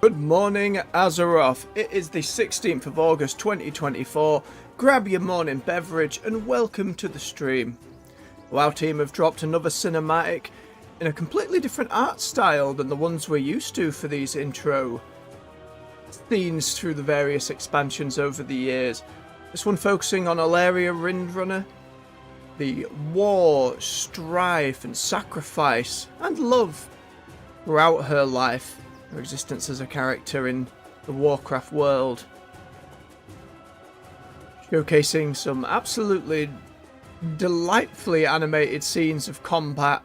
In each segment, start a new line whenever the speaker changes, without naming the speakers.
Good morning, Azeroth. It is the 16th of August 2024. Grab your morning beverage and welcome to the stream. Our team have dropped another cinematic in a completely different art style than the ones we're used to for these intro scenes through the various expansions over the years. This one focusing on Alleria Windrunner, the war, strife and sacrifice and love throughout her life. Her existence as a character in the Warcraft world. Showcasing some absolutely delightfully animated scenes of combat.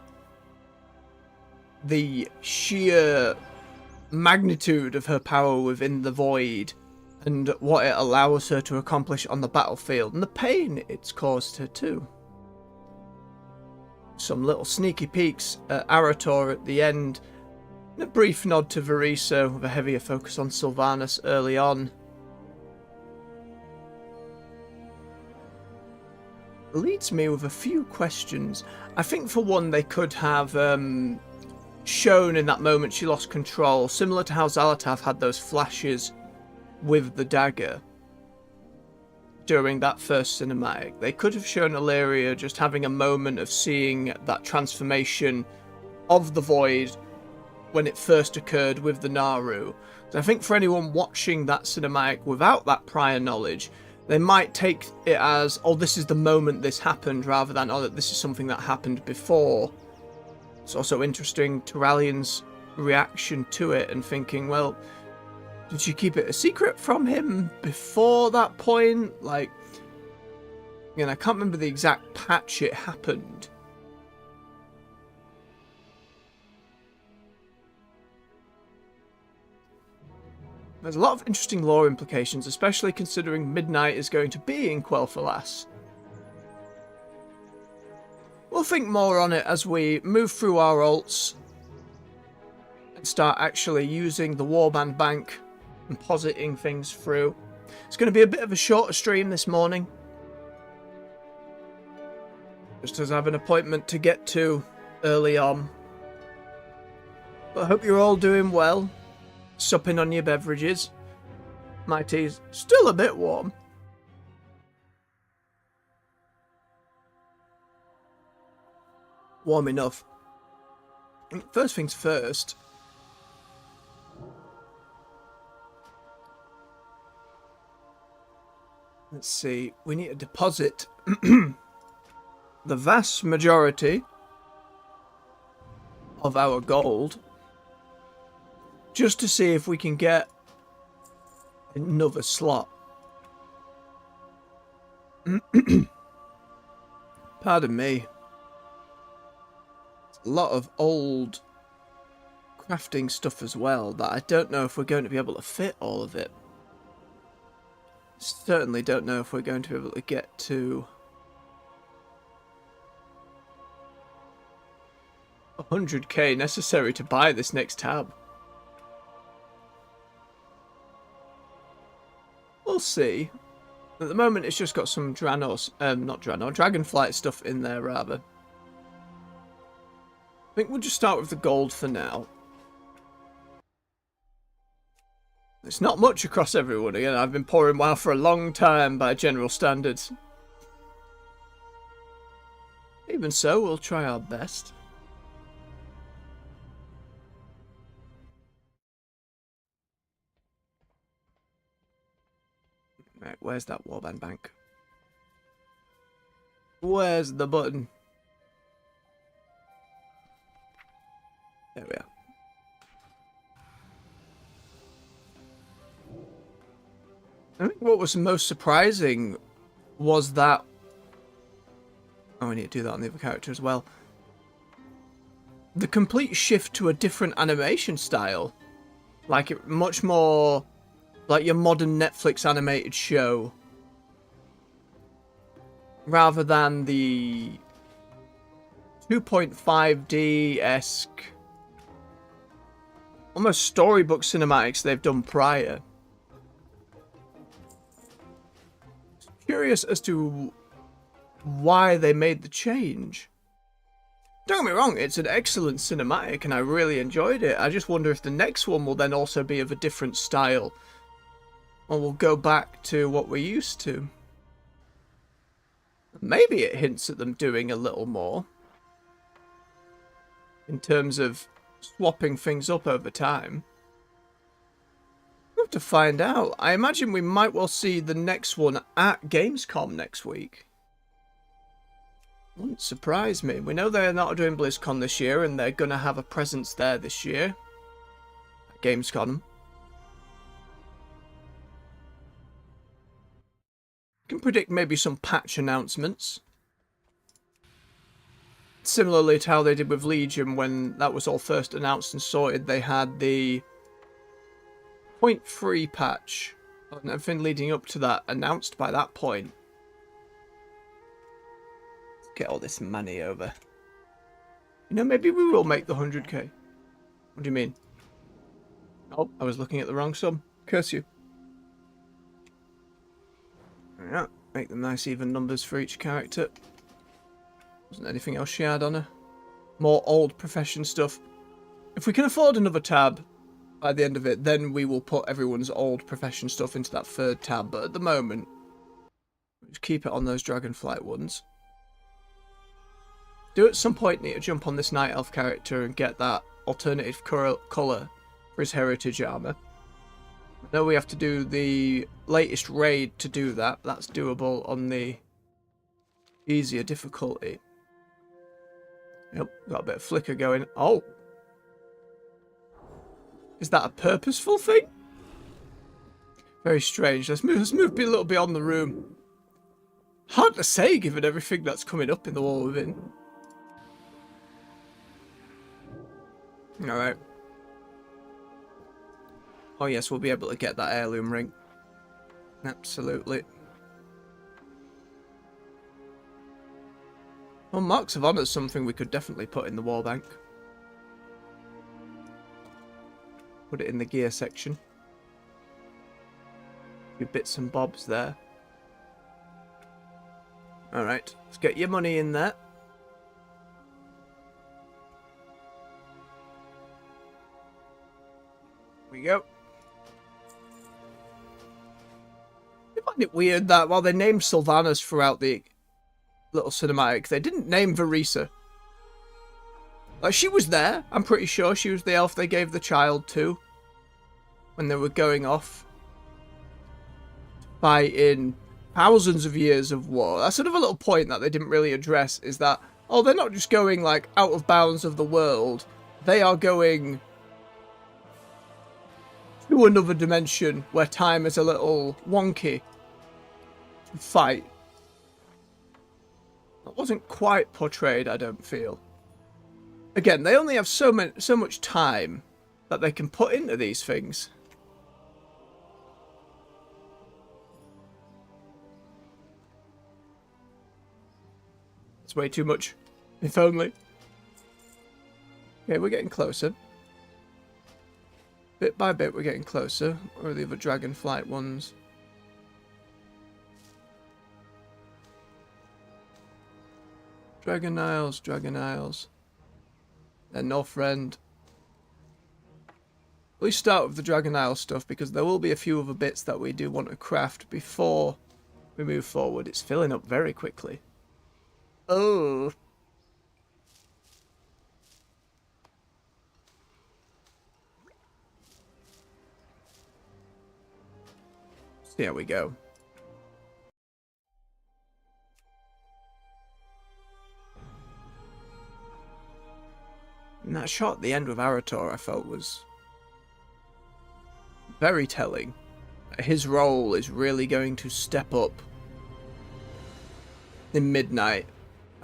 The sheer magnitude of her power within the void and what it allows her to accomplish on the battlefield and the pain it's caused her too. Some little sneaky peeks at Arator at the end. And a brief nod to Verisa with a heavier focus on Sylvanas early on. Leads me with a few questions. I think for one they could have shown in that moment she lost control, similar to how Xal'atath had those flashes with the dagger during that first cinematic. They could have shown Alleria just having a moment of seeing that transformation of the void when it first occurred with the Naru. So I think for anyone watching that cinematic without that prior knowledge, they might take it as, oh, this is the moment this happened, rather than, oh, that this is something that happened before. It's also interesting Turalian's reaction to it and thinking, well, did she keep it a secret from him before that point? Like, again, I can't remember the exact patch it happened. There's a lot of interesting lore implications, especially considering Midnight is going to be in Quel'Thalas. We'll think more on it as we move through our alts and start actually using the Warband Bank and positing things through. It's going to be a bit of a shorter stream this morning, just as I have an appointment to get to early on. But I hope you're all doing well. Supping on your beverages. My tea's still a bit warm. Warm enough. First things first. Let's see. We need to deposit the vast majority of our gold, just to see if we can get another slot. Pardon me. It's a lot of old crafting stuff as well that I don't know if we're going to be able to fit all of it. Certainly don't know if we're going to be able to get to 100k necessary to buy this next tab. We'll see. At the moment, it's just got some Dragonflight stuff in there, rather. I think we'll just start with the gold for now. It's not much across everyone. Again, I've been pouring WoW for a long time by general standards. Even so, we'll try our best. Right, where's that Warband Bank? Where's the button? There we are. I think what was most surprising was that... Oh, I need to do that on the other character as well. The complete shift to a different animation style. Like, it much more... like your modern Netflix animated show, rather than the 2.5D-esque, almost storybook cinematics they've done prior. Curious as to why they made the change. Don't get me wrong, it's an excellent cinematic and I really enjoyed it. I just wonder if the next one will then also be of a different style. Or we'll go back to what we're used to. Maybe it hints at them doing a little more. In terms of swapping things up over time. We'll have to find out. I imagine we might well see the next one at Gamescom next week. Wouldn't surprise me. We know they're not doing BlizzCon this year and they're going to have a presence there this year. At Gamescom. Can predict maybe some patch announcements. Similarly to how they did with Legion when that was all first announced and sorted. They had the 0.3 patch and everything leading up to that announced by that point. Get all this money over. You know, maybe we will make the 100k. What do you mean? Oh, I was looking at the wrong sum. Curse you. Yeah, make them nice even numbers for each character. Wasn't anything else she had on her. More old profession stuff. If we can afford another tab by the end of it, then we will put everyone's old profession stuff into that third tab. But at the moment, just keep it on those Dragonflight ones. Do at some point need to jump on this Night Elf character and get that alternative colour for his heritage armour. I know we have to do the latest raid to do that. That's doable on the easier difficulty. Yep, got a bit of flicker going. Oh! Is that a purposeful thing? Very strange. Let's move a little beyond the room. Hard to say given everything that's coming up in the wall within. Alright. Oh yes, we'll be able to get that heirloom ring. Absolutely. Well, Marks of Honor is something we could definitely put in the war bank. Put it in the gear section. A few bits and bobs there. Alright, let's get your money in there. Here we go. I find it weird that while they named Sylvanas throughout the little cinematic, they didn't name Verisa. Like, she was there. I'm pretty sure she was the elf they gave the child to when they were going off fighting thousands of years of war. That's sort of a little point that they didn't really address, is that, oh, they're not just going, like, out of bounds of the world. They are going to another dimension where time is a little wonky to fight. That wasn't quite portrayed, I don't feel. Again, they only have so much time that they can put into these things. It's way too much. If only. Okay, we're getting closer. Bit by bit, we're getting closer. Or the other Dragonflight ones. Dragon Isles, Dragon Isles. They're no friend. We start with the Dragon Isle stuff because there will be a few other bits that we do want to craft before we move forward. It's filling up very quickly. Oh. See how we go. And that shot at the end with Arator I felt was very telling. His role is really going to step up in Midnight.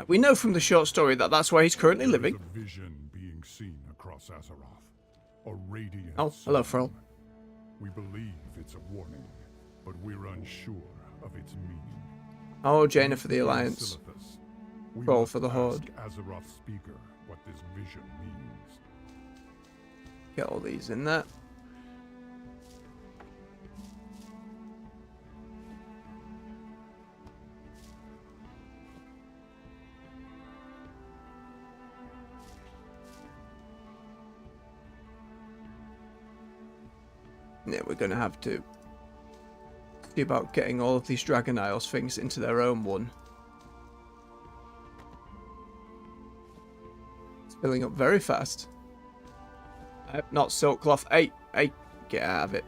We know from the short story that that's where he's currently living.
A vision being seen across Azeroth. A radiant
Oh, hello, Froll.
We believe it's a warning, but we're unsure of its meaning.
Oh, Jaina for the Alliance. Froll for the Horde.
Azeroth speaker what this vision means.
Get all these in there. Yeah, we're going to have to see about getting all of these Dragon Isles things into their own one. It's filling up very fast. Not silk cloth. Hey, get out of it.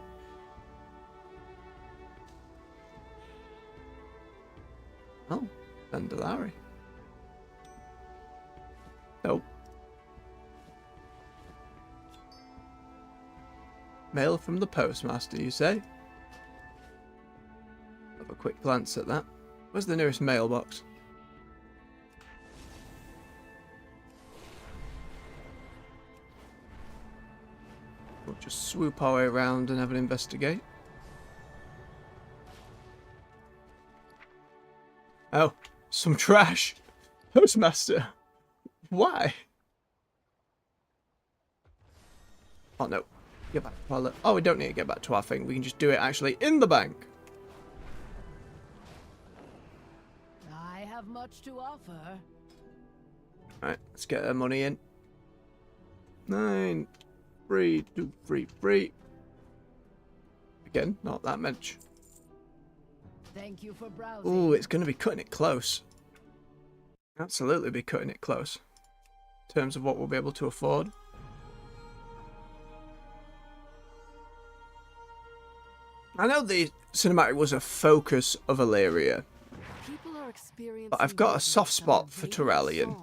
Oh, and Alleria. Nope. Mail from the postmaster, you say? Have a quick glance at that. Where's the nearest mailbox? We'll just swoop our way around and have an investigate. Oh, some trash. Postmaster. Why? Oh no. Get back to our... Oh, we don't need to get back to our thing. We can just do it actually in the bank.
I have much to offer.
Alright, let's get our money in. 9, 3, 2, 3, 3. Again, not that much.
Thank you for browsing.
Ooh, it's going to be cutting it close. Absolutely be cutting it close. In terms of what we'll be able to afford. I know the cinematic was a focus of Alleria, but I've got a soft spot for Turallion.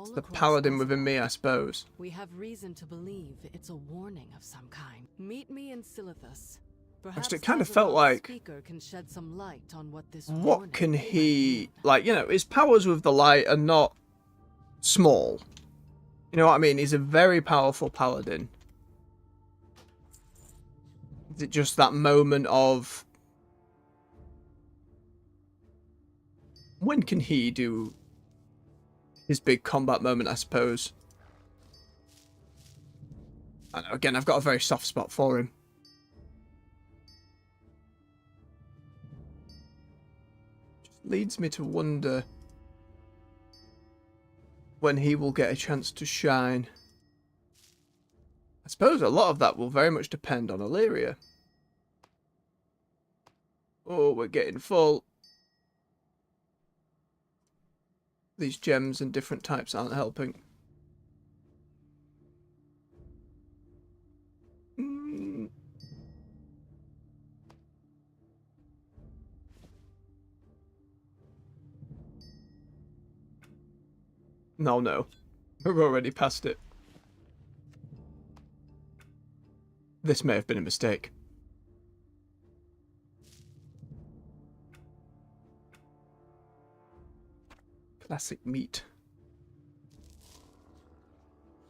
It's the paladin within me, I suppose.
We have reason to believe it's a warning of some kind. Meet me in Silithus. Perhaps
it kind of felt like,
can shed some light on
what can he, like, you know, his powers with the light are not small. You know what I mean? He's a very powerful paladin. Is it just that moment of... When can he do his big combat moment, I suppose? I know, again, I've got a very soft spot for him. Just leads me to wonder when he will get a chance to shine. I suppose a lot of that will very much depend on Alleria. Oh, we're getting full. These gems and different types aren't helping. No. We're already past it. This may have been a mistake. Classic meat.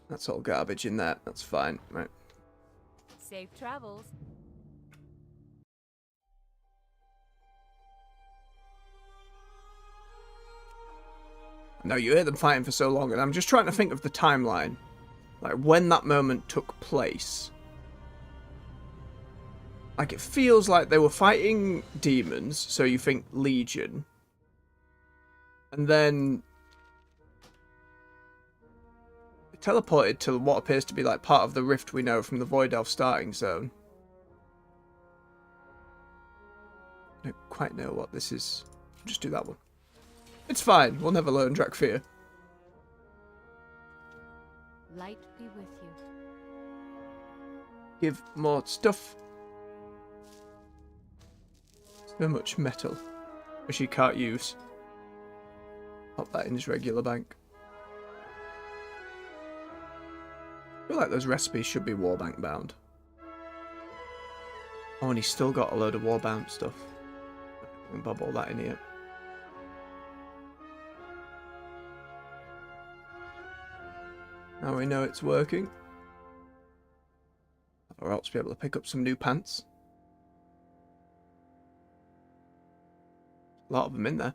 That's all garbage in that. That's fine. Right.
Safe travels.
No, you hear them fighting for so long, and I'm just trying to think of the timeline. Like, when that moment took place. Like, it feels like they were fighting demons, so you think Legion. And then... they teleported to what appears to be, like, part of the rift we know from the Void Elf starting zone. I don't quite know what this is. Just do that one. It's fine. We'll never learn Drakfir.
Light be with you.
Give more stuff. So much metal, which he can't use. Pop that in his regular bank. I feel like those recipes should be Warbank bound. Oh, and he's still got a load of Warbound stuff. I can bob all that in here. Now we know it's working. Or else be able to pick up some new pants. A lot of them in there.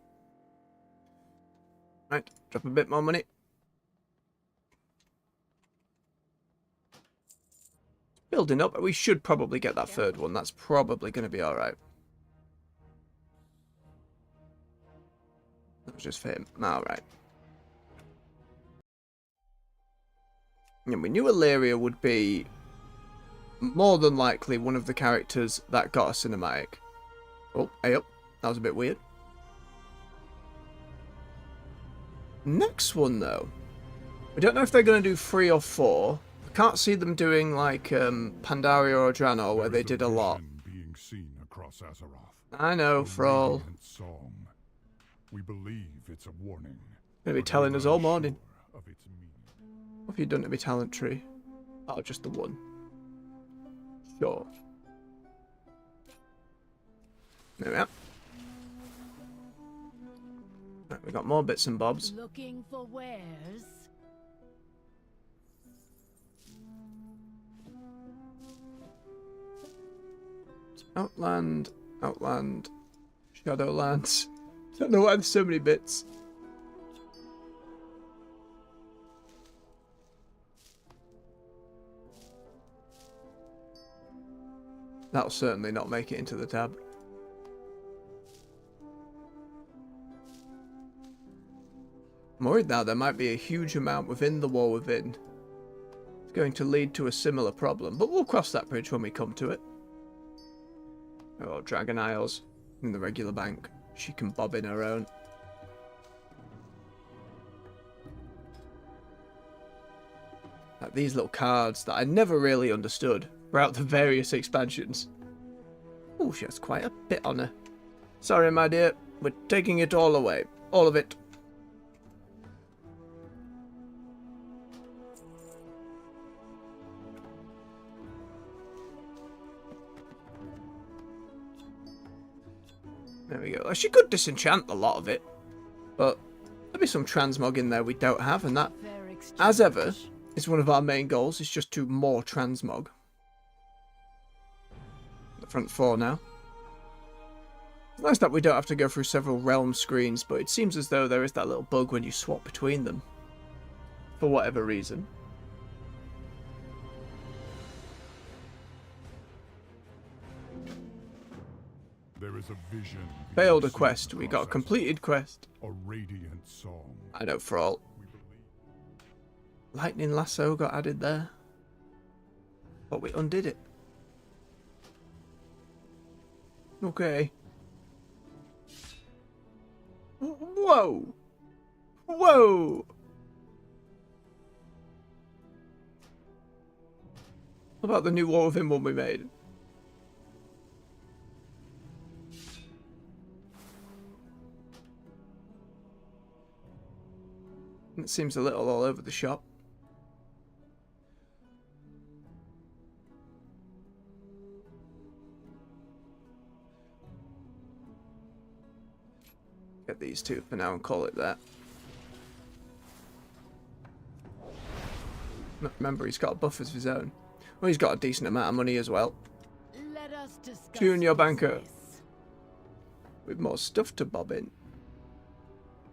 Right, drop a bit more money. Building up. We should probably get that third one. That's probably going to be alright. That was just for him. Alright. And we knew Alleria would be more than likely one of the characters that got a cinematic. Oh, hey up. That was a bit weird. Next one, though. We don't know if they're going to do 3 or 4. I can't see them doing like Pandaria or Draenor, where they did a lot.
Being seen across Azeroth.
I know, for all.
Radiant song. We believe it's a warning.
Going to be
but
telling
we're
us all morning.
unsure of its meaning.
What have you done to me, talent tree? Oh, just the one. Sure. There we are. Right, we got more bits and bobs.
Looking for wares?
Outland, Outland, Shadowlands. Don't know why there's so many bits. That'll certainly not make it into the tab. I'm worried now there might be a huge amount within the War Within. It's going to lead to a similar problem, but we'll cross that bridge when we come to it. Oh, Dragon Isles in the regular bank. She can bob in her own. Like these little cards that I never really understood throughout the various expansions. Oh, she has quite a bit on her. Sorry, my dear. We're taking it all away. All of it. There we go. She could disenchant a lot of it, but there'll be some transmog in there we don't have, and that, as ever, is one of our main goals, is just to more transmog. The front 4 now. It's nice that we don't have to go through several realm screens, but it seems as though there is that little bug when you swap between them. For whatever reason.
There is a vision.
Failed a
being
quest.
seen
We got a
across
completed quest.
Azeroth. A radiant song.
I know, for all.
We believe
Lightning Lasso got added there. But we undid it. Okay. Whoa! Whoa! What about the new War Within one we made? It seems a little all over the shop. Get these two for now and call it that. Remember, he's got buffers of his own. Well, he's got a decent amount of money as well.
Let us discuss
Junior banker.
business.
With more stuff to bob in.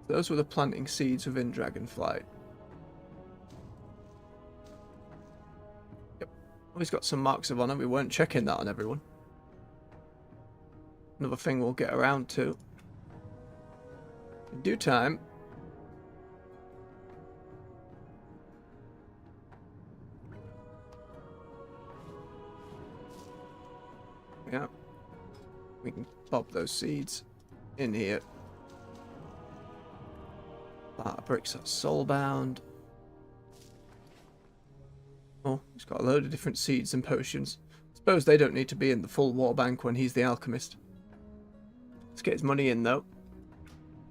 Those were the planting seeds within Dragonflight. Yep. Oh, he's got some marks of honor. We weren't checking that on everyone. Another thing we'll get around to. In due time. Yeah. We can pop those seeds in here. Bricks are soulbound. Oh, he's got a load of different seeds and potions. Suppose they don't need to be in the full war bank when he's the alchemist. Let's get his money in though.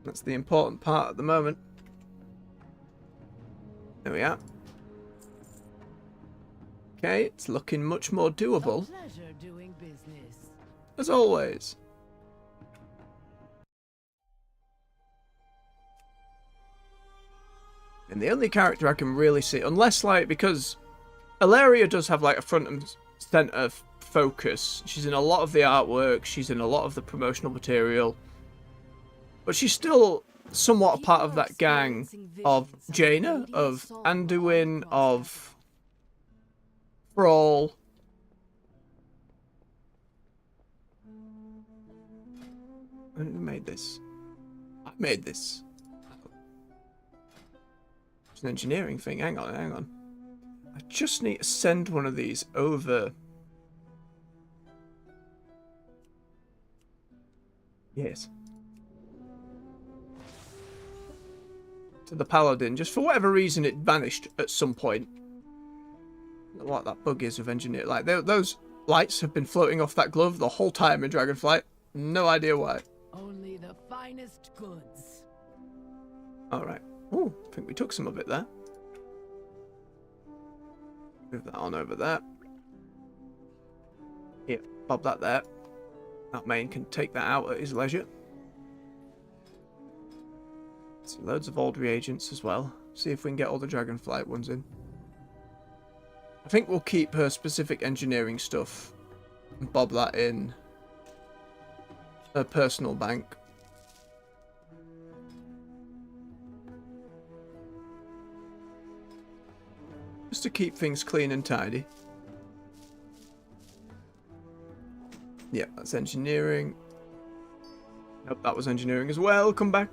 That's the important part at the moment. There we are. Okay, it's looking much more doable.
A pleasure doing business.
As always. And the only character I can really see, unless like, because Alleria does have like a front and center focus. She's in a lot of the artwork, she's in a lot of the promotional material. But she's still somewhat a part of that gang of Jaina, of Anduin, of Thrall. Who made this? I made this. It's an engineering thing. Hang on, hang on. I just need to send one of these over Yes. To the paladin. Just for whatever reason, it vanished at some point. I don't know what that bug is of engineer. Like, those lights have been floating off that glove the whole time in Dragonflight. No idea why.
Only the finest goods.
Alright. Oh, I think we took some of it there. Move that on over there. Here, bob that there. That main can take that out at his leisure. See, loads of old reagents as well. See if we can get all the Dragonflight ones in. I think we'll keep her specific engineering stuff and bob that in her personal bank. Just to keep things clean and tidy. Yep, that's engineering. Nope, that was engineering as well. Come back.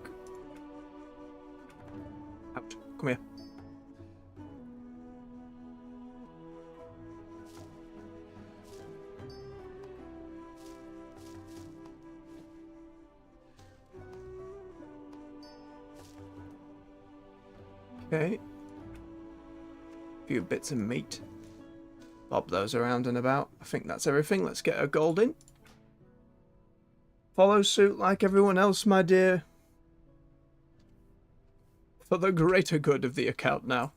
Out. Come here. Okay. Few bits of meat. Bob those around and about. I think that's everything. Let's get a gold in. Follow suit like everyone else, my dear. For the greater good of the account now.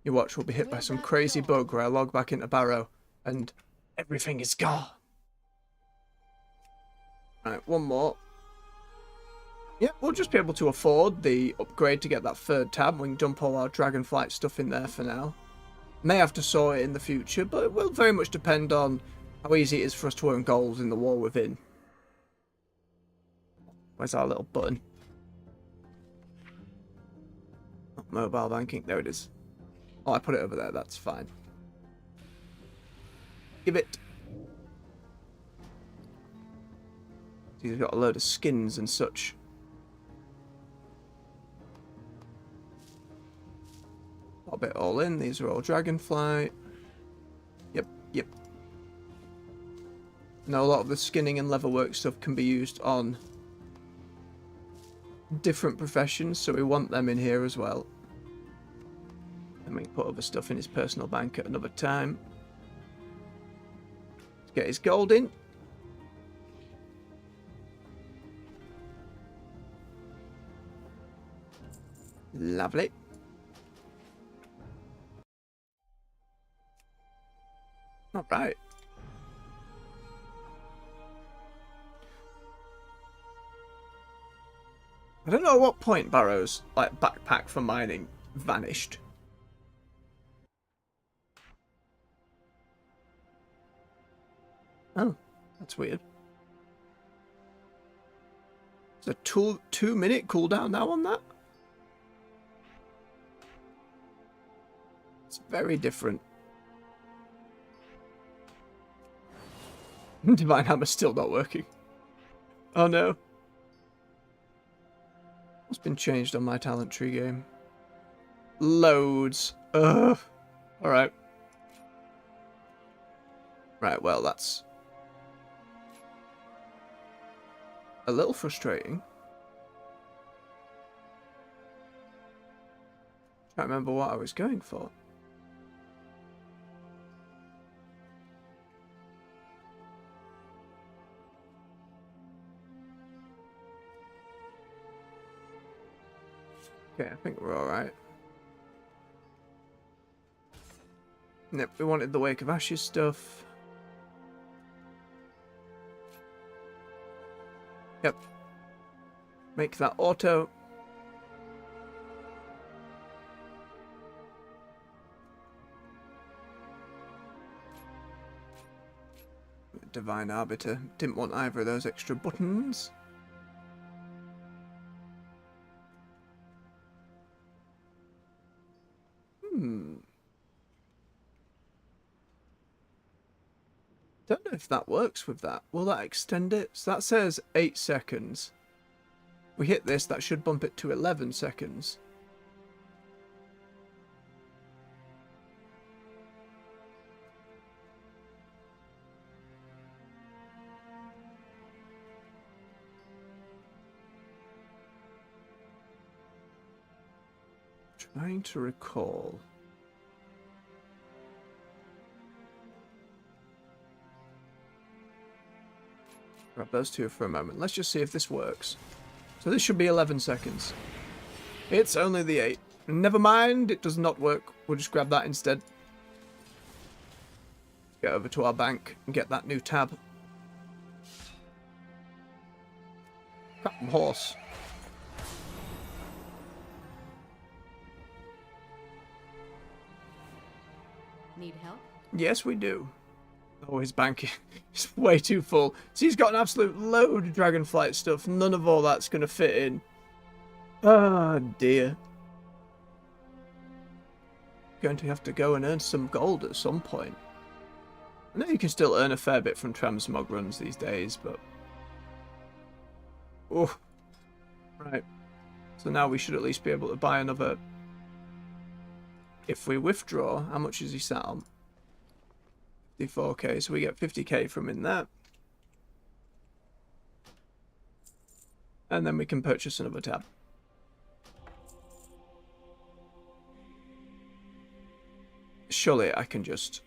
You watch, we'll be hit by some crazy bug where I log back into Barrow and everything is gone. Right, one more. Yeah, we'll just be able to afford the upgrade to get that third tab. We can dump all our Dragonflight stuff in there for now. May have to sort it in the future, but it will very much depend on how easy it is for us to earn gold in the war within. Where's our little button? Oh, mobile banking, there it is. Oh, I put it over there, that's fine. Give it. He's got a load of skins and such. Pop it all in. These are all Dragonflight. Yep, yep. Now a lot of the skinning and leatherwork stuff can be used on different professions, so we want them in here as well. And we can put other stuff in his personal bank at another time. Let's get his gold in. Lovely. All right. I don't know at what point Barrow's like backpack for mining vanished. Oh, that's weird. There's a 2-minute cooldown now on that. It's very different. Divine Hammer's still not working. Oh no. What's been changed on my talent tree game? Loads. Ugh. Alright. Right, well that's a little frustrating. Can't remember what I was going for. Okay, I think we're alright. Yep, we wanted the Wake of Ashes stuff. Yep. Make that auto. Divine Arbiter. Didn't want either of those extra buttons. Don't know if that works with that. Will that extend it? So that says 8 seconds. If we hit this, that should bump it to 11 seconds. Trying to recall. Grab those two for a moment. Let's just see if this works. So this should be 11 seconds. It's only the 8. Never mind, it does not work. We'll just grab that instead. Get over to our bank and get that new tab. Crap, horse.
Need help?
Yes, we do. Oh, his bank is way too full. So he's got an absolute load of Dragonflight stuff. None of all that's going to fit in. Oh, dear. Going to have to go and earn some gold at some point. I know you can still earn a fair bit from transmog runs these days, but... Oh. Right. So now we should at least be able to buy another... If we withdraw, how much is he sat on? 54k, so we get 50k from in that. And then we can purchase another tab. Surely I can just...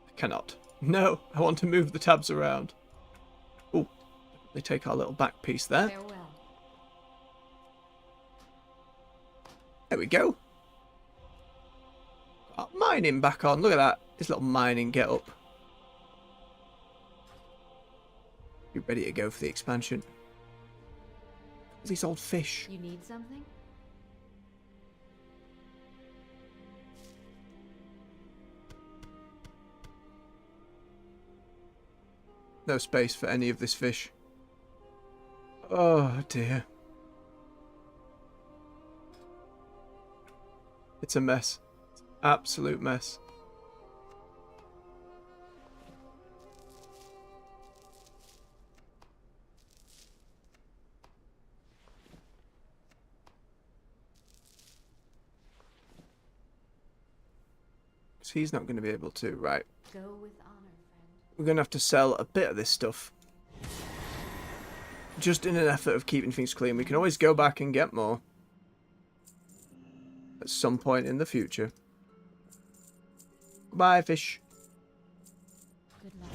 I cannot. No, I want to move the tabs around. Oh, they take our little back piece there.
Farewell.
There we go. Got mining back on. Look at that. His little mining get up. You ready to go for the expansion? These old fish.
You need something?
No space for any of this fish. Oh dear. It's a mess. Absolute mess. So he's not going to be able to, right.
Go with honor, friend.
We're going to have to sell a bit of this stuff. Just in an effort of keeping things clean. We can always go back and get more. At some point in the future. Goodbye, fish.
Good luck.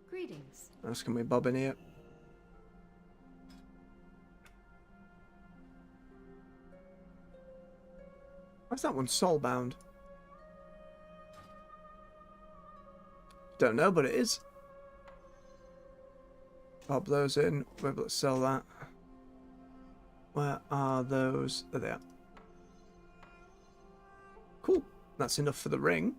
Greetings.
What else can we bob in here? Why's that one soulbound? Don't know, but it is. Bob those in. We're able to sell that. Where are those? There they are. Cool. That's enough for the ring.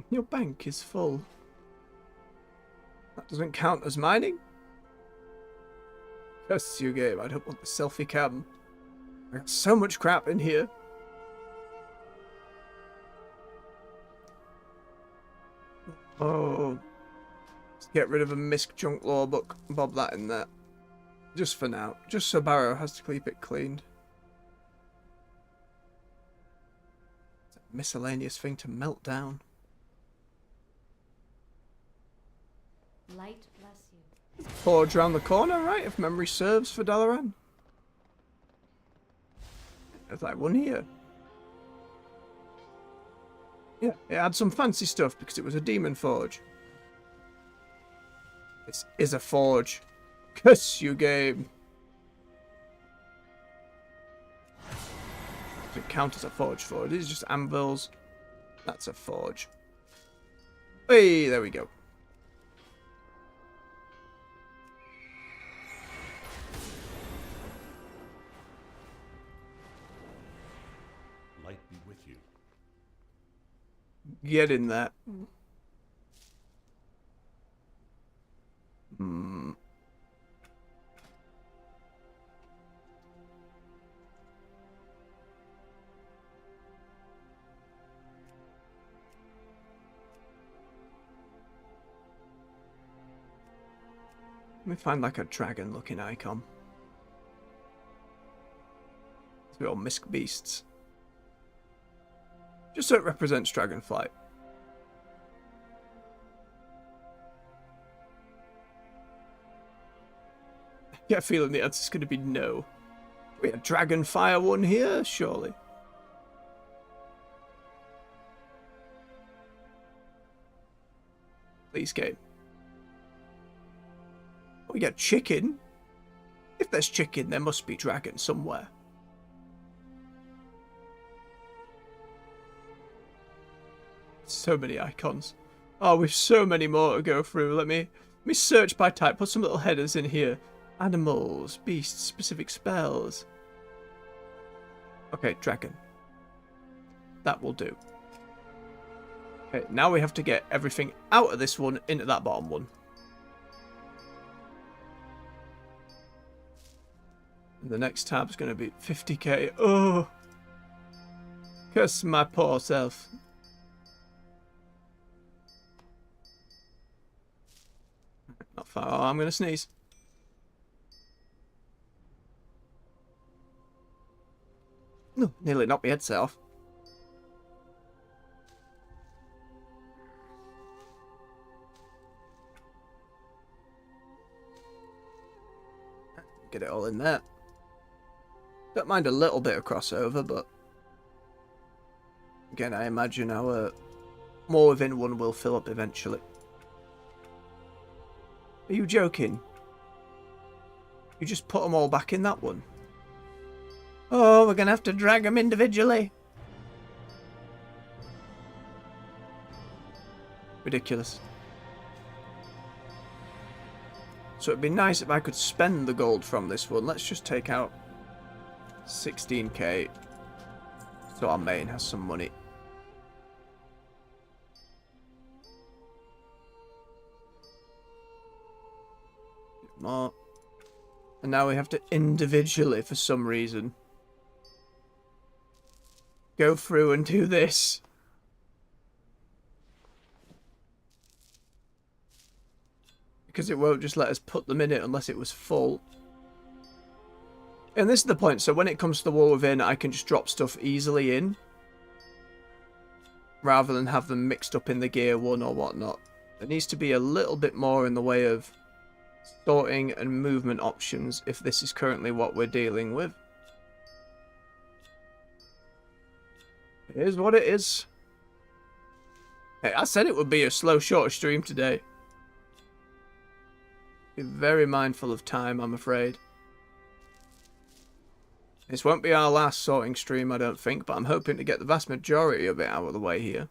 Your bank is full. That doesn't count as mining. Curse you, game. I don't want the selfie cam. I got so much crap in here. Oh. Let's get rid of a misc junk law book. Bob that in there. Just for now. Just so Barrow has to keep it cleaned. It's a miscellaneous thing to melt down.
Light bless you.
Forge round the corner, right? If memory serves for Dalaran. There's like one here. Yeah, it had some fancy stuff because it was a demon forge. This is a forge. Curse you, game. Doesn't count as a forge. These are just anvils. That's a forge. Hey, there we go.
Light be with you.
Get in there. Let me find like a dragon looking icon. They're all misc beasts. Just so it represents Dragonflight. I get a feeling the answer's going to be no. We have Dragonfire one here, surely. Please, game. We get chicken. If there's chicken, there must be dragon somewhere. So many icons. Oh, we've so many more to go through. Let me search by type. Put some little headers in here. Animals, beasts, specific spells. Okay, dragon. That will do. Okay, now we have to get everything out of this one into that bottom one. And the next tab is going to be 50k. Oh! Curse my poor self. Not far. Oh, I'm going to sneeze. No, nearly knocked my head set off. Get it all in there. Don't mind a little bit of crossover, but again, I imagine our more within one will fill up eventually. Are you joking? You just put them all back in that one? Oh, we're going to have to drag them individually. Ridiculous. So it'd be nice if I could spend the gold from this one. Let's just take out 16k so our main has some money. More. And now we have to individually, for some reason, go through and do this. Because it won't just let us put them in it unless it was full. And this is the point, so when it comes to the War Within, I can just drop stuff easily in. Rather than have them mixed up in the gear one or whatnot. There needs to be a little bit more in the way of sorting and movement options if this is currently what we're dealing with. It is what it is. Hey, I said it would be a slow, short stream today. Be very mindful of time, I'm afraid. This won't be our last sorting stream, I don't think, but I'm hoping to get the vast majority of it out of the way here.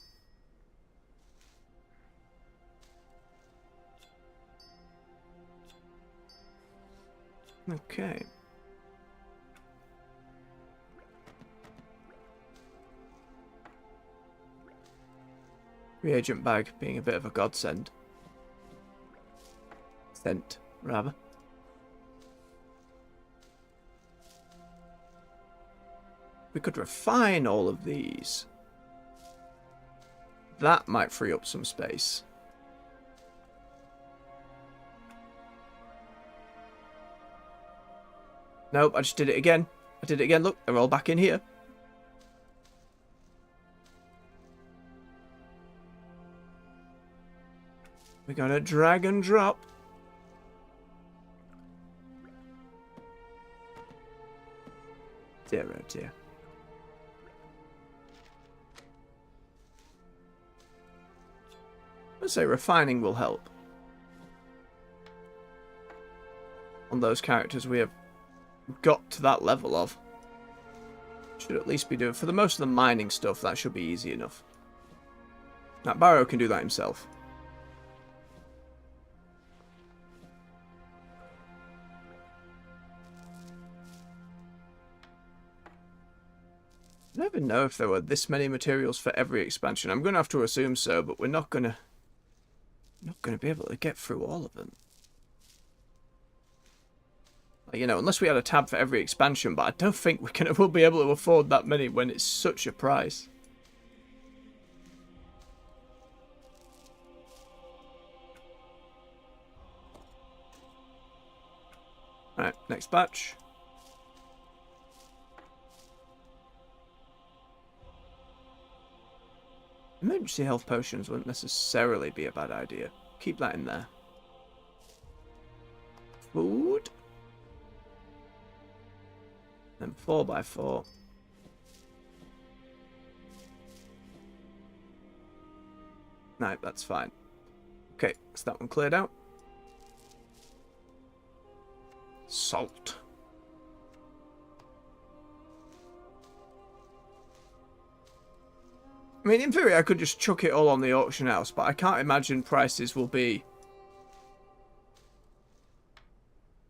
Okay. Reagent bag being a bit of a godsend. Sent, rather. We could refine all of these. That might free up some space. Nope, I just did it again. I did it again. Look, they're all back in here. We're gonna drag and drop. Dear, oh dear. I'd say refining will help. On those characters we have got to that level of. Should at least be doing. For the most of the mining stuff, that should be easy enough. Now, Barrow can do that himself. I don't even know if there were this many materials for every expansion. I'm going to have to assume so, but we're not going to be able to get through all of them. You know, unless we had a tab for every expansion, but I don't think we'll be able to afford that many when it's such a price. Right, next batch. Emergency health potions wouldn't necessarily be a bad idea. Keep that in there. Food. Then 4x4. No, that's fine. Okay, is that one cleared out? Salt. I mean, in theory, I could just chuck it all on the auction house, but I can't imagine prices will be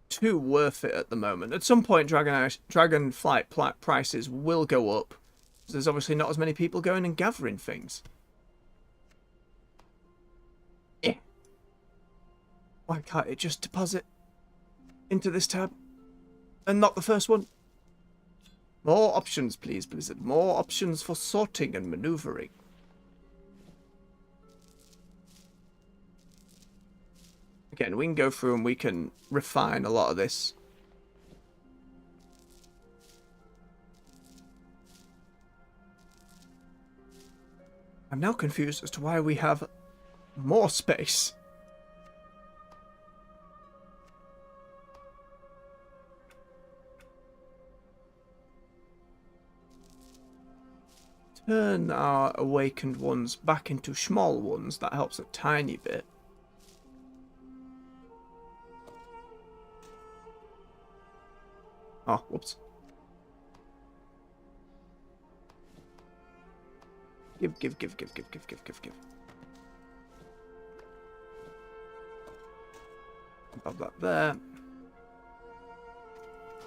too worth it at the moment. At some point, Dragonflight prices will go up. There's obviously not as many people going and gathering things. Yeah. Why can't it just deposit into this tab and not the first one? More options, please, Blizzard. More options for sorting and maneuvering. Again, we can go through and we can refine a lot of this. I'm now confused as to why we have more space. Turn our awakened ones back into small ones. That helps a tiny bit. Oh, whoops. Give. Above that there.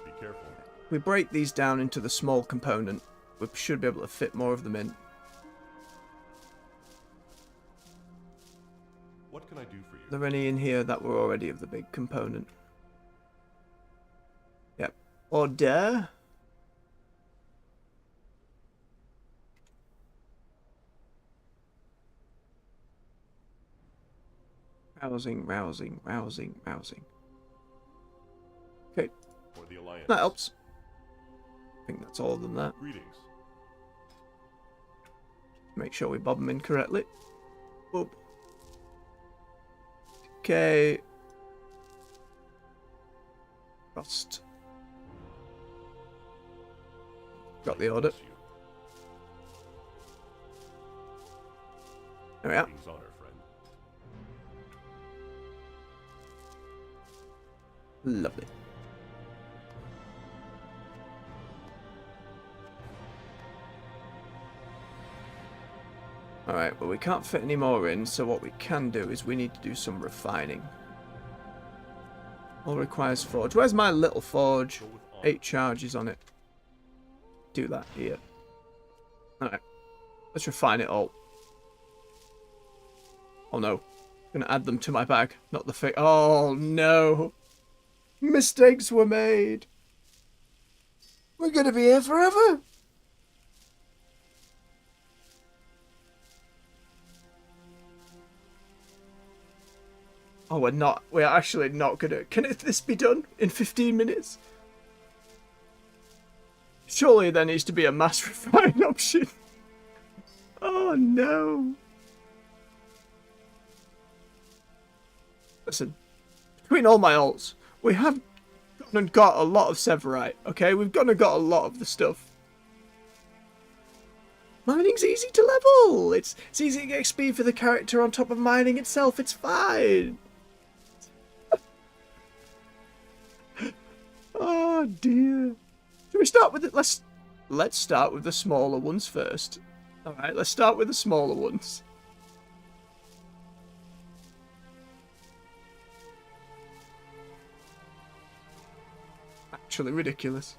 Be careful.
We break these down into the small component. We should be able to fit more of them in.
What can I do for you?
Are there any in here that were already of the big component? Yep. Order. Rousing. Okay,
For the Alliance.
that helps. I think that's all of them there.
Greetings.
Make sure we bob them in correctly. Boop. Okay. Rust. Got the order.
Bless you.
There we are.
Greetings, honor, friend.
Lovely. Alright, well we can't fit any more in, so what we can do is we need to do some refining. All requires forge. Where's my little forge?
Go with honor.
8 charges on it. Do that here. Alright. Let's refine it all. Oh no. I'm gonna add them to my bag, not the fake. Oh no. Mistakes were made. We're gonna be here forever. Oh, we're not. We're actually not gonna. Can this be done in 15 minutes? Surely there needs to be a mass refine option. Oh no. Listen, between all my alts, we have gone and got a lot of Severite, okay? We've gone and got a lot of the stuff. Mining's easy to level. It's easy to get XP for the character on top of mining itself. It's fine. Oh dear. Should we start with it? Let's start with the smaller ones first. Alright, let's start with the smaller ones. Actually ridiculous.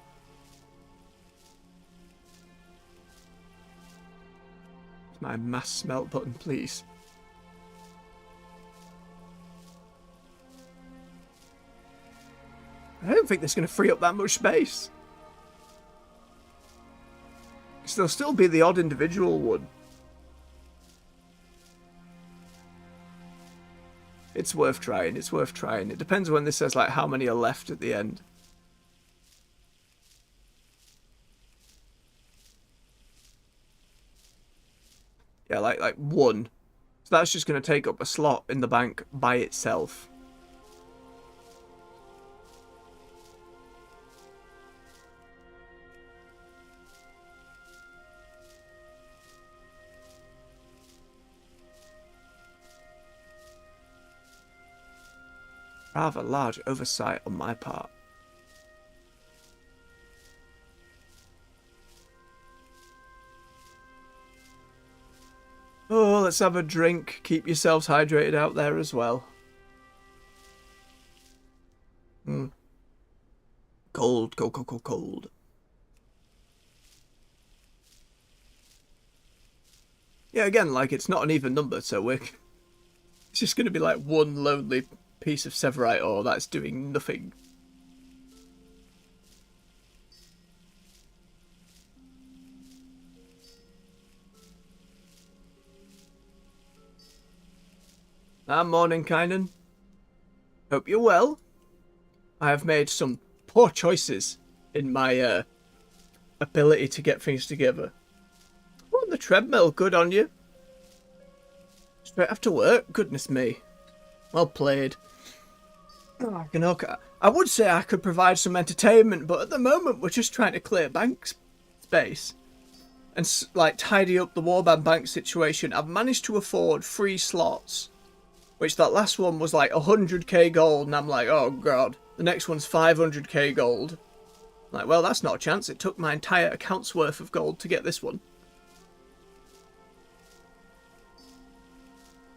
My mass smelt button, please. I don't think that's going to free up that much space. There'll still be the odd individual one. It's worth trying, it's worth trying. It depends when this says like how many are left at the end. Yeah, like like 1. So that's just going to take up a slot in the bank by itself. Rather large oversight on my part. Oh, let's have a drink. Keep yourselves hydrated out there as well. Cold, cold, cold, cold, cold. Yeah, again, like, it's not an even number, so it's just going to be like one lonely piece of Severite ore that's doing nothing. Morning, Kynan. Hope you're well. I have made some poor choices in my ability to get things together. On the treadmill, good on you. Straight after work, goodness me. Well played. I would say I could provide some entertainment, but at the moment we're just trying to clear bank space and like tidy up the warband bank situation. I've managed to afford 3 slots, which that last one was like 100k gold, and I'm like, oh god, the next one's 500k gold. Like, well, that's not a chance. It took my entire account's worth of gold to get this one.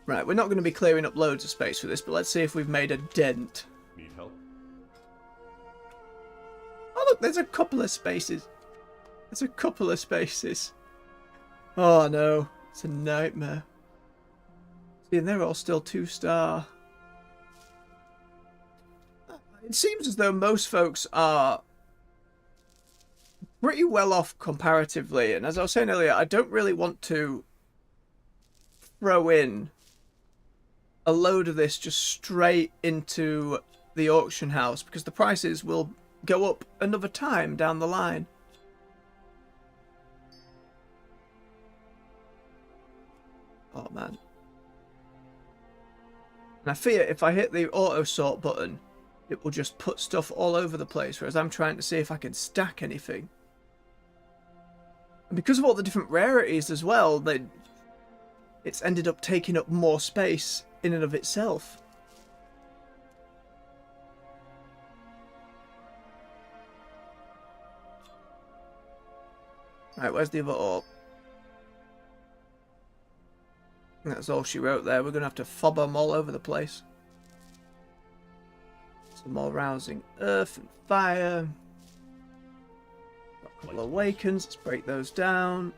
Right, we're not going to be clearing up loads of space for this, but let's see if we've made a dent.
Need help?
Oh, look, there's a couple of spaces. There's a couple of spaces. Oh, no. It's a nightmare. See, and they're all still 2-star. It seems as though most folks are pretty well off comparatively, and as I was saying earlier, I don't really want to throw in a load of this just straight into the auction house, because the prices will go up another time down the line. Oh man. And I fear if I hit the auto sort button, it will just put stuff all over the place, whereas I'm trying to see if I can stack anything. And because of all the different rarities as well, it's ended up taking up more space in and of itself. Right, where's the other orb? That's all she wrote there. We're going to have to fob them all over the place. Some more rousing earth and fire. Got a couple of awakens. Let's break those down.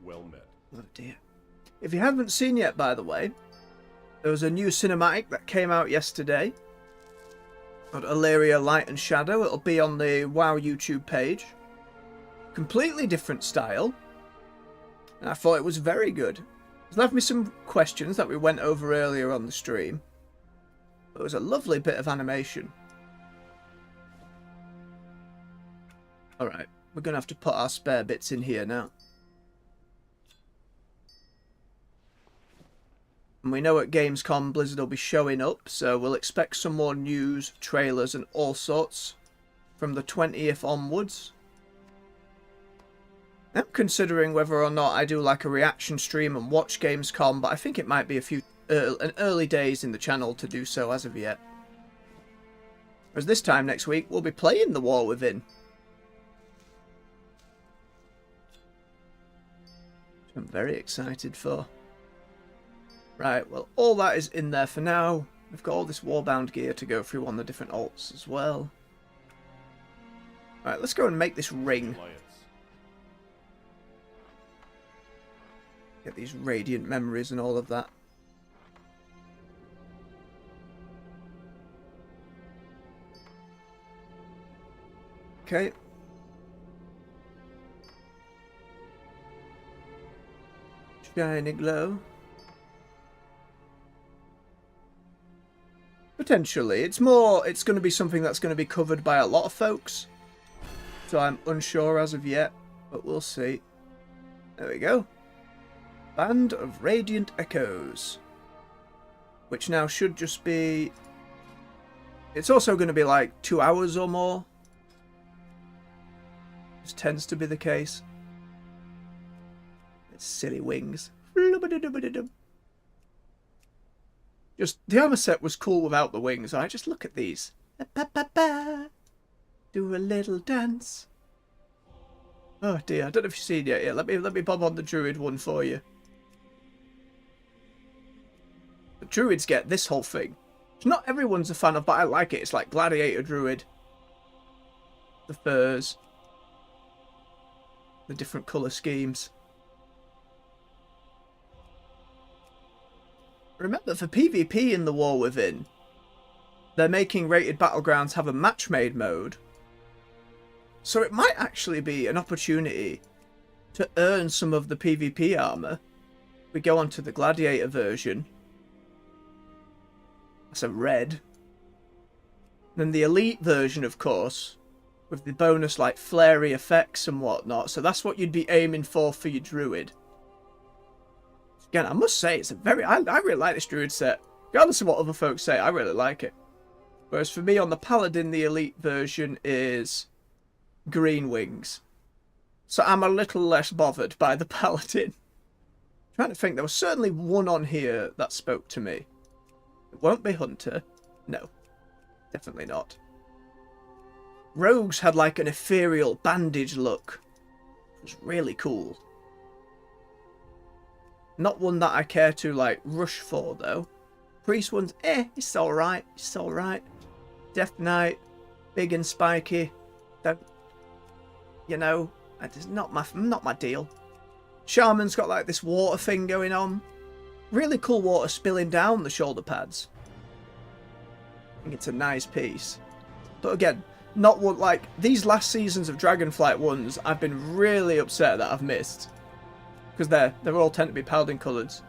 Well met.
Oh dear. If you haven't seen yet, by the way, there was a new cinematic that came out yesterday called Alleria Light and Shadow. It'll be on the WoW YouTube page. Completely different style. And I thought it was very good. It's left me some questions that we went over earlier on the stream. It was a lovely bit of animation. Alright, we're going to have to put our spare bits in here now. And we know at Gamescom Blizzard will be showing up, so we'll expect some more news, trailers and all sorts from the 20th onwards. I'm considering whether or not I do like a reaction stream and watch Gamescom, but I think it might be an early days in the channel to do so as of yet. Whereas this time next week we'll be playing The War Within. Which I'm very excited for. Right, well, all that is in there for now. We've got all this Warbound gear to go through on the different alts as well. Right, let's go and make this ring.
Alliance.
Get these radiant memories and all of that. Okay. Shiny glow. Potentially. It's going to be something that's going to be covered by a lot of folks. So I'm unsure as of yet, but we'll see. There we go. Band of Radiant Echoes. Which now should just be... It's also going to be like 2 hours or more. This tends to be the case. It's silly wings. Just, the armor set was cool without the wings. I just look at these. Do a little dance. Oh dear, I don't know if you've seen it yet. Let me bob on the druid one for you. The druids get this whole thing. Which not everyone's a fan of, but I like it. It's like gladiator druid. The furs. The different colour schemes. Remember, for PvP in the War Within, they're making Rated Battlegrounds have a match-made mode. So it might actually be an opportunity to earn some of the PvP armor. We go on to the Gladiator version. That's a red. Then the Elite version, of course, with the bonus like flary effects and whatnot. So that's what you'd be aiming for your Druid. Again, I must say, it's a very... I really like this Druid set. Regardless of what other folks say, I really like it. Whereas for me, on the Paladin, the Elite version is green wings. So I'm a little less bothered by the Paladin. I'm trying to think, there was certainly one on here that spoke to me. It won't be Hunter. No, definitely not. Rogues had like an ethereal bandage look. It was really cool. Not one that I care to like rush for though. Priest one's it's alright, it's alright. Death Knight, big and spiky. Don't, you know, it's not my deal. Shaman's got like this water thing going on. Really cool water spilling down the shoulder pads. I think it's a nice piece. But again, not one like these last seasons of Dragonflight ones. I've been really upset that I've missed because they're all tend to be Paladin colours.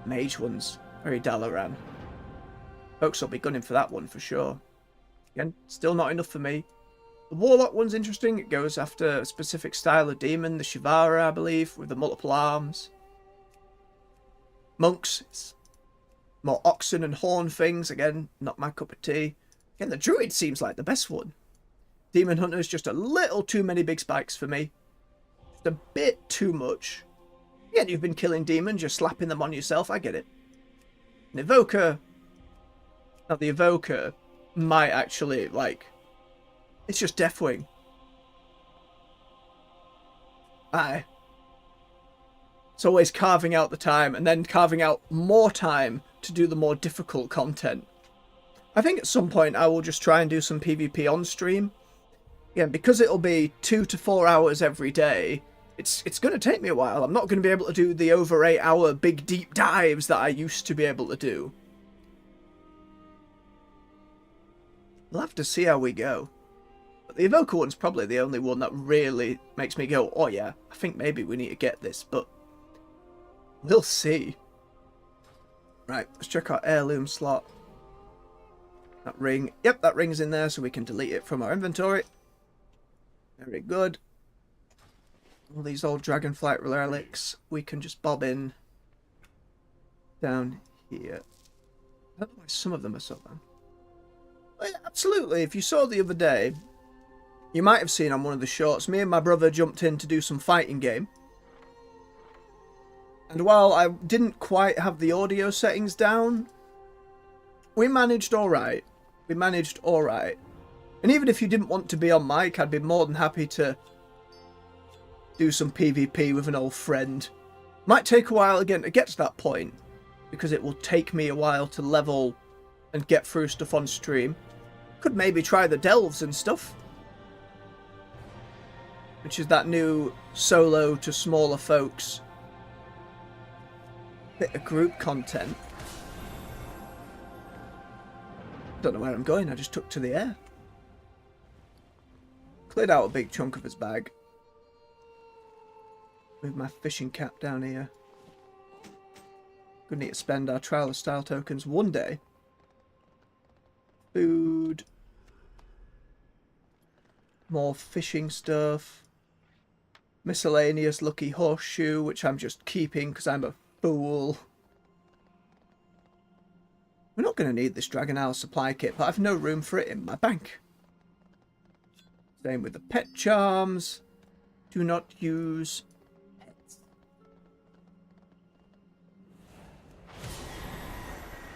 Mage ones very Dalaran. Folks will be gunning for that one for sure. Again, still not enough for me. The Warlock one's interesting. It goes after a specific style of demon, the Shivara, I believe, with the multiple arms. Monks, it's more oxen and horn things. Again, not my cup of tea. Again, the Druid seems like the best one. Demon Hunter's just a little too many big spikes for me. Just a bit too much. Again, you've been killing demons, you're slapping them on yourself, I get it. An Evoker. Now, the Evoker might actually, like... It's just Deathwing. Aye. It's always carving out the time and then carving out more time to do the more difficult content. I think at some point I will just try and do some PvP on stream. Again, because it'll be 2 to 4 hours every day, it's going to take me a while. I'm not going to be able to do the over 8 hour big deep dives that I used to be able to do. We'll have to see how we go. But the Evoker one's probably the only one that really makes me go, oh yeah, I think maybe we need to get this, but we'll see. Right, let's check our heirloom slot. That ring, yep, that ring's in there, so we can delete it from our inventory. Very good. All these old Dragonflight relics, we can just bob in down here. I don't know why some of them are so bad. Well, yeah, absolutely, if you saw the other day, you might have seen on one of the shorts, me and my brother jumped in to do some fighting game. And while I didn't quite have the audio settings down, we managed alright. We managed alright. And even if you didn't want to be on mic, I'd be more than happy to do some PvP with an old friend. Might take a while again to get to that point, because it will take me a while to level and get through stuff on stream. Could maybe try the delves and stuff. Which is that new solo to smaller folks bit of group content. Don't know where I'm going, I just took to the air. Cleared out a big chunk of his bag. Move my fishing cap down here. Gonna need to spend our Trial of Style tokens one day. Food. More fishing stuff. Miscellaneous lucky horseshoe, which I'm just keeping because I'm a fool. We're not going to need this Dragon Isle supply kit, but I've no room for it in my bank. Same with the pet charms. Do not use pets.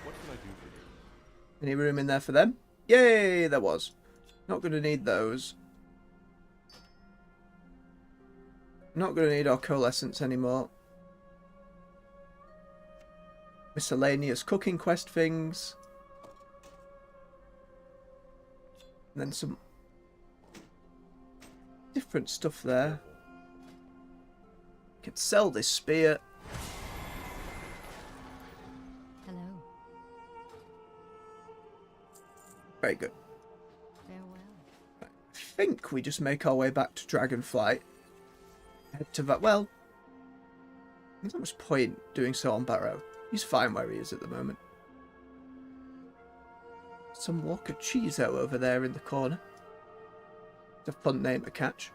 What can I do for you?
Any room in there for them? Yay, there was. Not going to need those. Not going to need our coalescence anymore. Miscellaneous cooking quest things. And then some different stuff there. Can sell this spear.
Hello.
Very good.
Farewell.
I think we just make our way back to Dragonflight. Head to that. Well, there's not much point doing so on Barrow. He's fine where he is at the moment. Some Walker Cheezo over there in the corner. It's a fun name to catch.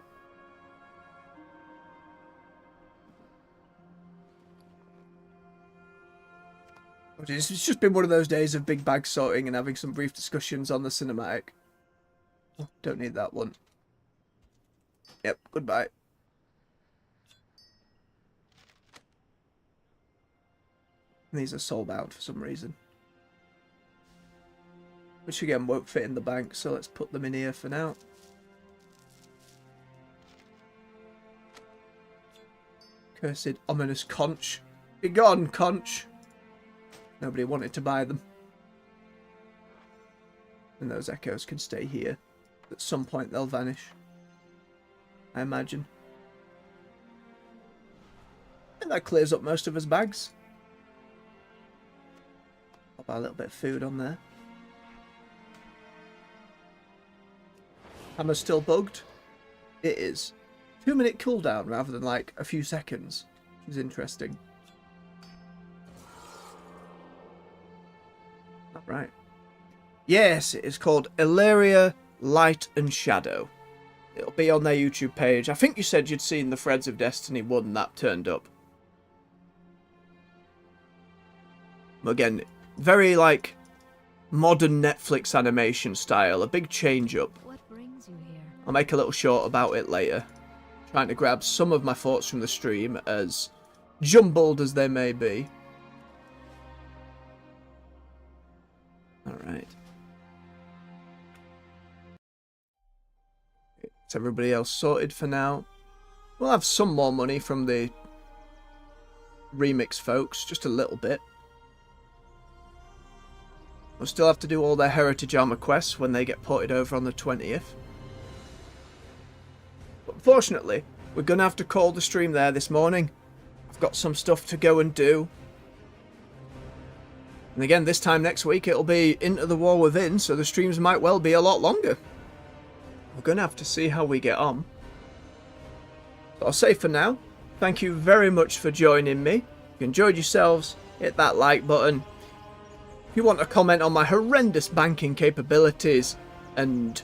It's just been one of those days of big bag sorting and having some brief discussions on the cinematic. Oh, don't need that one. Yep, goodbye. These are sold out for some reason. Which again won't fit in the bank, so let's put them in here for now. Cursed ominous conch. Be gone, conch! Nobody wanted to buy them. And those echoes can stay here. At some point they'll vanish. I imagine. And that clears up most of his bags. Pop a little bit of food on there. Hammer's still bugged? It is. 2-minute cooldown rather than like a few seconds. Which is interesting. Right. Yes, it is called Alleria Light and Shadow. It'll be on their YouTube page. I think you said you'd seen the Threads of Destiny 1 that turned up. Again, very like modern Netflix animation style, a big change up.
What brings you here?
I'll make a little short about it later. Trying to grab some of my thoughts from the stream, as jumbled as they may be. Alright. Is everybody else sorted for now? We'll have some more money from the remix folks, just a little bit. We'll still have to do all their Heritage Armor quests when they get ported over on the 20th. But unfortunately, we're going to have to call the stream there this morning. I've got some stuff to go and do. And again, this time next week, it'll be Into the War Within, so the streams might well be a lot longer. We're going to have to see how we get on. So I'll say for now, thank you very much for joining me. If you enjoyed yourselves, hit that like button. If you want to comment on my horrendous banking capabilities and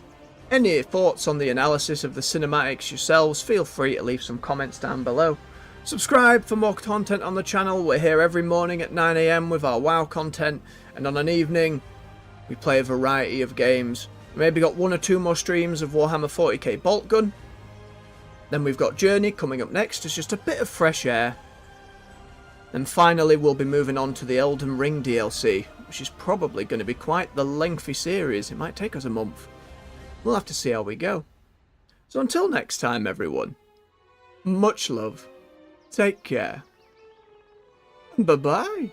any thoughts on the analysis of the cinematics yourselves, feel free to leave some comments down below. Subscribe for more content on the channel. We're here every morning at 9 AM with our WoW content, and on an evening we play a variety of games. We maybe got 1 or 2 more streams of Warhammer 40k Bolt Gun. Then we've got Journey coming up next as just a bit of fresh air. And finally we'll be moving on to the Elden Ring DLC, which is probably going to be quite the lengthy series. It might take us a month. We'll have to see how we go. So until next time everyone, much love. Take care. Bye-bye.